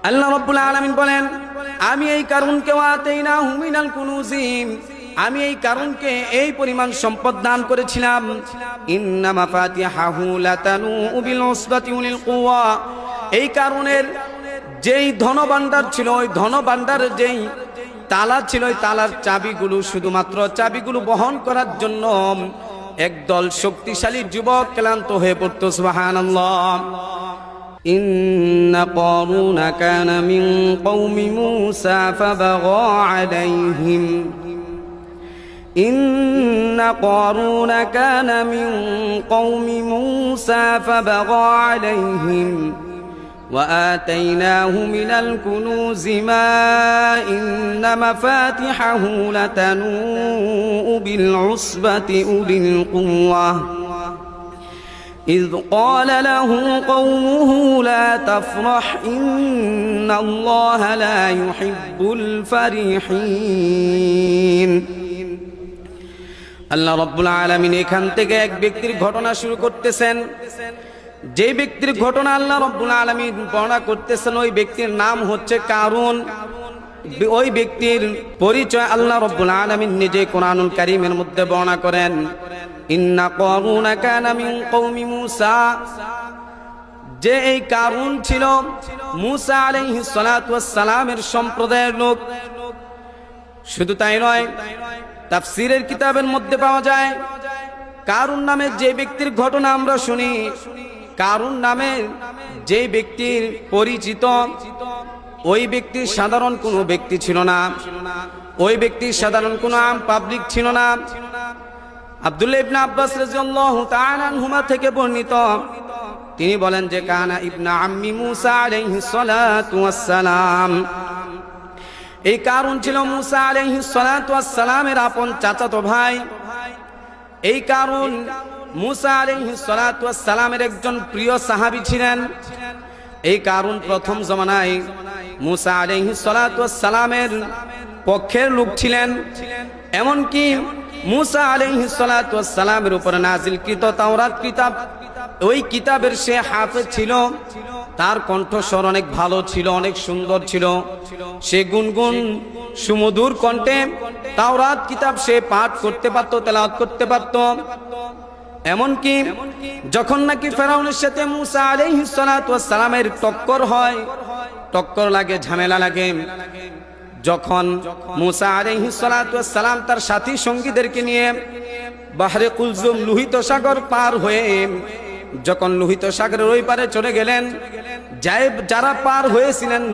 আল্লাহ রাব্বুল আলামিন বলেন, আমি এই কারুনকে ওয়াতাইনাহু মিনাল কুনুজি, আমি এই কারুনকে এই পরিমাণ সম্পদ দান করেছিলাম। ইন্না মাফাতিহাহু লাতানু বিল উসবাতি উলিল কুওয়া, এই কারুনের যেই ধনভাণ্ডার ছিল, ওই ধনভাণ্ডারের যেই তালা ছিল, ওই তালার চাবিগুলো, শুধুমাত্র চাবিগুলো বহন করার জন্য একদল শক্তিশালী যুবক ক্লান্ত হয়ে পড়তো। সুবহানাল্লাহ। ইন্না কারুনা কানা মিন কওমি মূসা ফাবাগা আলাইহিম, ইন্না কারুনা কানা মিন কওমি মূসা ফাবাগা আলাইহিম وآتيناه من الكنوز ما إن مفاتحه لتنوء بالعصبة أولي القوة إذ قال له قومه لا تفرح إن الله لا يحب الفرحين। আল্লাহ রাব্বুল আলামিন এখান থেকে এক ব্যক্তির ঘটনা শুরু করতেছেন। যে ব্যক্তির ঘটনা আল্লাহ রাব্বুল আলামিন বর্ণনা করতেছেন, ওই ব্যক্তির নাম হচ্ছে কারুন। ওই ব্যক্তির পরিচয় আল্লাহ রাব্বুল আলামিন নিজে কোরআনুল কারীমের মধ্যে বর্ণনা করেন। ইন্না কারুনা কানা মিন কওমি মূসা, যে এই কারুন ছিল মূসা আলাইহিস সালাতু ওয়াস সালামের সম্প্রদায়ের লোক। শুধু তাই নয়, তাফসীরের কিতাবের মধ্যে পাওয়া যায় কারুন নামে যে ব্যক্তির ঘটনা আমরা শুনি, কারুন নামে যে ব্যক্তির পরিচিত, ওই ব্যক্তি সাধারণ কোনো ব্যক্তি ছিল না, ওই ব্যক্তি সাধারণ কোনো আম পাবলিক ছিল না। আব্দুল্লাহ ইবনে আব্বাস রাদিয়াল্লাহু তাআলা আনহুমা থেকে বর্ণিত, তিনি বলেন যে কানা ইবনে আম্মি মূসা আলাইহিস সালাতু ওয়াস সালাম, এই কারুন ছিল মূসা আলাইহিস সালাতু ওয়াস সালামের আপন চাচাতো ভাই। এই কারুন মূসা আলাইহিস সালাতু ওয়াস সালামের একজন প্রিয় সাহাবী ছিলেন। এই কারুন প্রথম জমানায় মূসা আলাইহিস সালাতু ওয়াস সালামের পক্ষের লোক ছিলেন। এমনকি মূসা আলাইহিস সালাতু ওয়াস সালামের উপর নাজিলকৃত তাওরাত কিতাব, ওই কিতাবের সে হাফেজ ছিল। তার কণ্ঠস্বর অনেক ভালো ছিল, অনেক সুন্দর ছিল। সে গুনগুন সুমধুর কণ্ঠে তাওরাত কিতাব সে পাঠ করতে পারত, তেলাওয়াত করতে পারত। এমনকি যখন নাকি ফেরাউনের সাথে মূসা আলাইহিস সালাতু ওয়াস সালামের টক্কর হয়, টক্কর লাগে, ঝামেলা লাগে, যখন মূসা আলাইহিস সালাতু ওয়াস সালাম তার সাথী সঙ্গীদেরকে নিয়ে বাহরে কুলজুম লোহিত সাগর পার হয়ে যখন লোহিত সাগরের ওই পারে চলে গেলেন, যারা পার হয়েছিলেন